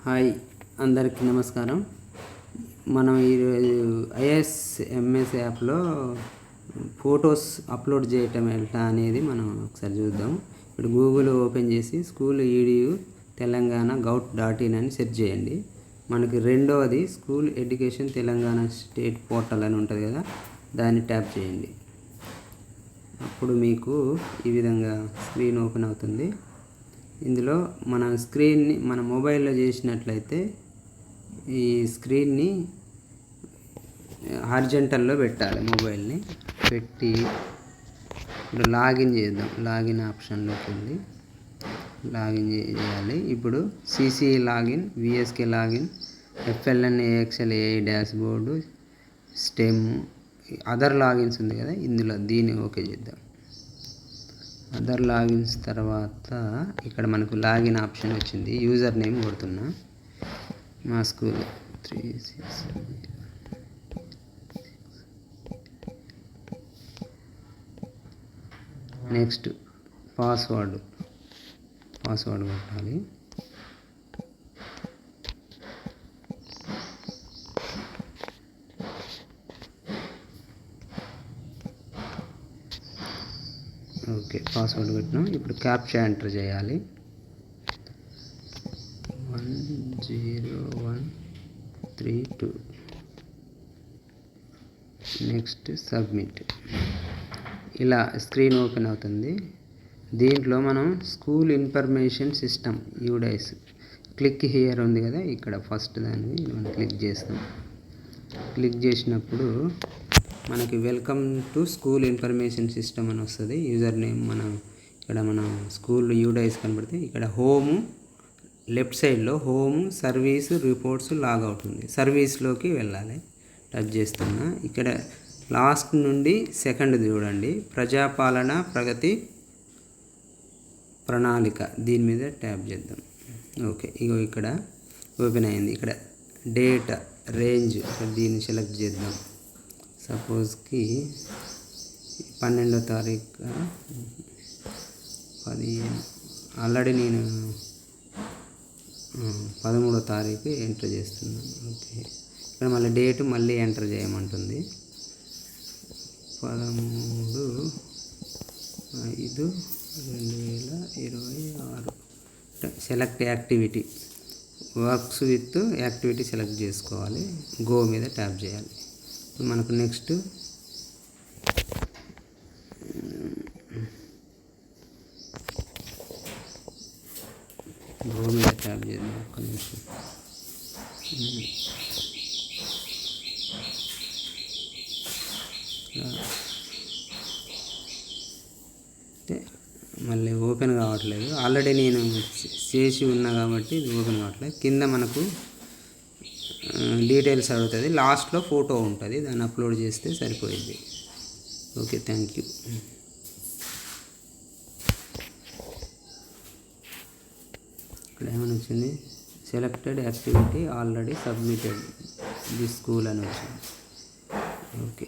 Hi, అందరికీ నమస్కారం. మనం ఈరోజు ఐఎస్ఎంఎస్ యాప్లో ఫొటోస్ అప్లోడ్ చేయటం ఎట్లా అనేది మనం ఒకసారి చూద్దాం. ఇప్పుడు గూగుల్ ఓపెన్ చేసి స్కూల్ ఈడియు తెలంగాణ gov.in అని సెర్చ్ చేయండి. మనకి రెండవది school education Telangana state portal అని ఉంటుంది కదా, దాన్ని ట్యాప్ చేయండి. అప్పుడు మీకు ఈ విధంగా స్క్రీన్ ఓపెన్ అవుతుంది. ఇందులో మన స్క్రీన్ని మన మొబైల్లో చేసినట్లయితే ఈ స్క్రీన్ని హారిజంటల్లో పెట్టాలి. మొబైల్ని పెట్టి ఇప్పుడు లాగిన్ చేద్దాం. లాగిన్ ఆప్షన్లోకి వెళ్ళి లాగిన్ చేయాలి. ఇప్పుడు CCE login, VSK login, FLN, AXL, AI dashboard, STEM, other logins ఉంది కదా, ఇందులో దీన్ని ఓకే చేద్దాం. అదర్ లాగిన్స్ తర్వాత ఇక్కడ మనకు లాగిన్ ఆప్షన్ వచ్చింది. యూజర్ నేమ్ కొడుతున్నా, మా స్కూల్ 36. నెక్స్ట్ పాస్వర్డ్ కొట్టాలి. ఓకే, పాస్వర్డ్ పెట్టినాం. ఇప్పుడు క్యాప్చా ఎంటర్ చేయాలి. 10132. Next submit. ఇలా స్క్రీన్ ఓపెన్ అవుతుంది. దీంట్లో మనం school information system UDISE click here ఉంది కదా, ఇక్కడ ఫస్ట్ దాన్ని మనం క్లిక్ చేస్తాం. క్లిక్ చేసినప్పుడు మనకి welcome to school information system అని వస్తుంది. యూజర్ నేమ్ ఇక్కడ మన స్కూల్ యూడైస్ కనబడితే ఇక్కడ హోము, లెఫ్ట్ సైడ్లో హోము, సర్వీస్, రిపోర్ట్స్, లాగౌట్ ఉంది. సర్వీస్లోకి వెళ్ళాలి. టచ్ చేస్తున్నా. ఇక్కడ లాస్ట్ నుండి సెకండ్ చూడండి, ప్రజాపాలన ప్రగతి ప్రణాళిక, దీని మీద ట్యాప్ చేద్దాం. ఓకే, ఇగో ఇక్కడ ఓపెన్ అయింది. ఇక్కడ డేట్, రేంజ్, దీన్ని సెలెక్ట్ చేద్దాం. సపోజ్కి 12వ తారీఖు 15, ఆల్రెడీ నేను 13వ తారీఖు ఎంటర్ చేస్తున్నాను. ఓకే, ఇక్కడ మళ్ళీ డేట్ మళ్ళీ ఎంటర్ చేయమంటుంది. 13/5/2026. Select activity, works with activity select చేసుకోవాలి. గో మీద ట్యాప్ చేయాలి. మనకు నెక్స్ట్ గో మీద ట్యాప్ చేద్దాం. ఒక్క నిమిషం. మళ్ళీ ఓపెన్ కావట్లేదు. ఆల్రెడీ నేను చేసి ఉన్నా కాబట్టి ఇది ఓపెన్ కావట్లేదు. కింద మనకు డీటెయిల్స్ అడుగుతుంది. లాస్ట్లో ఫోటో ఉంటుంది, దాన్ని అప్లోడ్ చేస్తే సరిపోయింది. Okay, thank you. ఇక్కడ ఏమైనా వచ్చింది, selected activity already submitted the school అని వచ్చింది. ఓకే.